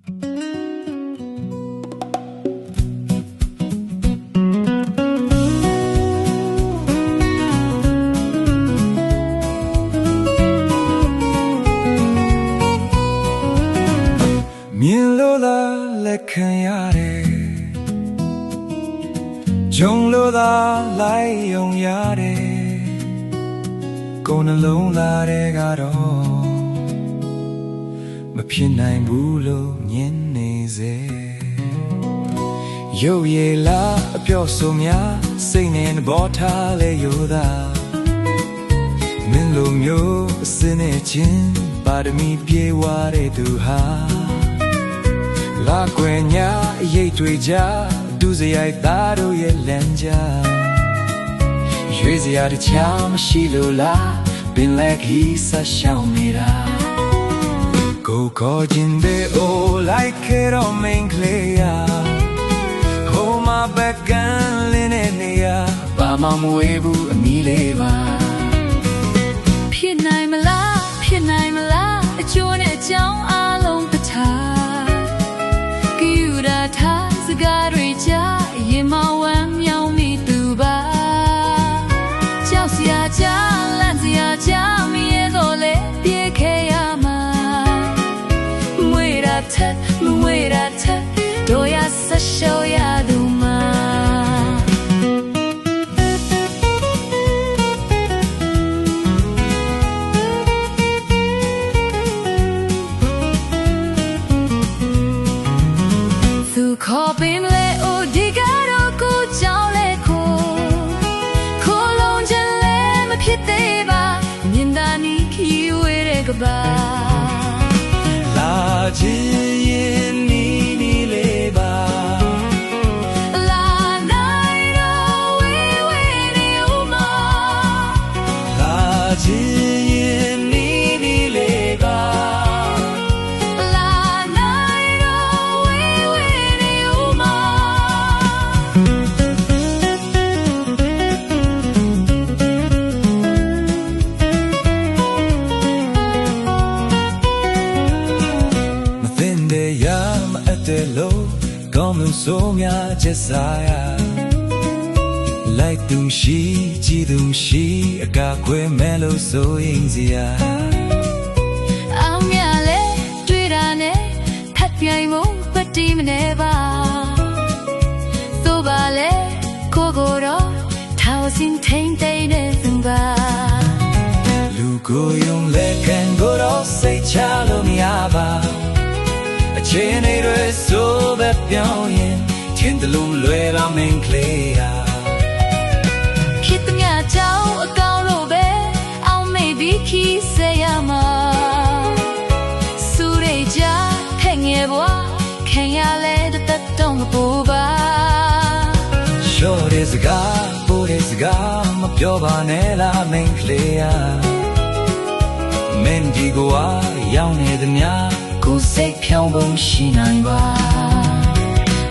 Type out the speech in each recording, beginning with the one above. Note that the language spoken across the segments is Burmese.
မြင်လို့သာလက်ခံရတယ်ဂျုံလို့သာလိုက်ယုံရတယ်ကိုယ်နှလုံးသားတွေကတော့မဖြစ်နိုင်ဘူးလို့ညင်နေစေရုပ်ရည်လားအပြော့ဆိုများစိတ်နဲ့ဘောထားလဲယူသာမင်းလိုမျိုးအစင်းနဲ့ချင်းပါရမီပြေဝတဲ့သူဟာလာကွယ်ညာအရေးတွေကြဒုစရိုက်သားတို့ရဲ့လမ်းကြားရွေးစရာတခြားမရှိလို့လားပင်လက်ခီးဆက်ရှောင်နေတာကိုခေါ်ခြင်းတဲ့ oh like it on main clear hold my back and lean in here ဘာမှမဝေးဘူးအမီလေးပါဖြစ်နိုင်မလားဖြစ်နိုင်မလားအကျိုးနဲ့အကြောင်းအလုံးတစ်ထားထားစကားတွေကြားရင်မဝမ်းမြောင်းမိသူပါကြောက်စရာကြားလန့်စရာကြားမရဲတော့လေပြေခဲ့ရမှာမွေရထက်မွေရထက်တို့ရဆက်ရှောရသူမှာခေါ်ပေးမလဲအိုဒီကတော့ကိုကြောင်းလဲခိုးလုံးချင်လဲမဖြစ်သေးပါမြင်သာနီခီးဝဲတဲ့ကပါလာချင်ရင်နီးနီးလေးပါလာနိုင်တော့ဝေးဝေးနေဦးမလာချင်ရင်နီးနီးလေးပါလို့ကောင်းလို့ဆိုများချက်စားရလိုက်သူရှိကြည်သူရှိအကာခွဲမဲ့လို့ဆိုရင်စရာအောင်မြလဲတွေ့တာနဲ့ဖတ်ပြိုင်ဖို့ပတိမနေပါသို့ပါလဲကိုတော့ထောင်စင်ထိန်တိန်တဲ့သူပါလူကိုယုံလက်ခံကိုတော့စိတ်ချလို့မရပါအချင်းတွေဆိုပဲပြောင်းရင်ထင်တယ်လို့လွယ်လာမင်းကလေးဟာဖြစ်တဲ့မြတ်ကြောင့်အကောင်းလို့ပဲအောင်မေ့ပြီးခီးစေရမှာစူရိတ်ကြဖက်ငယ်ဘွားခင်ရလဲတတ်တော့မပူပါရှော့တဲ့စကားပိုတဲ့စကားမပြောပါနဲ့လားမင်းကလေးဟာမင်းဒီကွာရောက်နေသမျှကိုယ်စိတ်ဖြောင်းပုံရှိနိုင်ပါ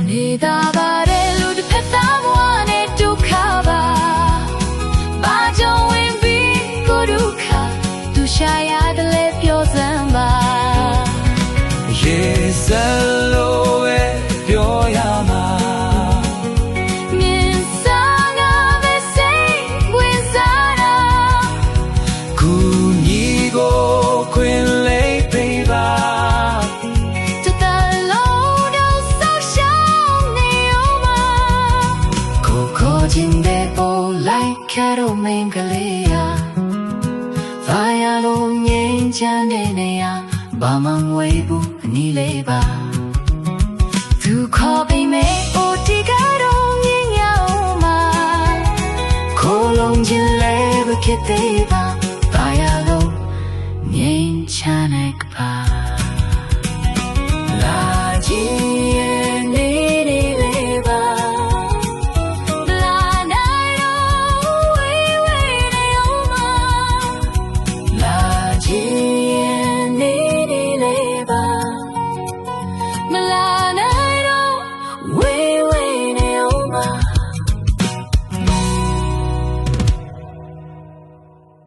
နေတာပါတဲ့လူတစ်ဖက်သားဘဝနဲ့ဒုက္ခပါဘာကြောင့်ဝင်ပြီးကိုဒုက္ခသူရှာရတယ်လေပြောစမ်းပါရေစလို့ပဲပြောရမှာမြင်စားငါပဲစိတ်ဝင်စားတာကူညီကိုခွင်လေးပေးပါCaro mengalea Vaya lo nyenja nenea Bamang weibu ni leba Tu copy me o tigaro nyenya oma Kolong jileba kiteba Vaya lo nyenja nekpa La jie Yeah.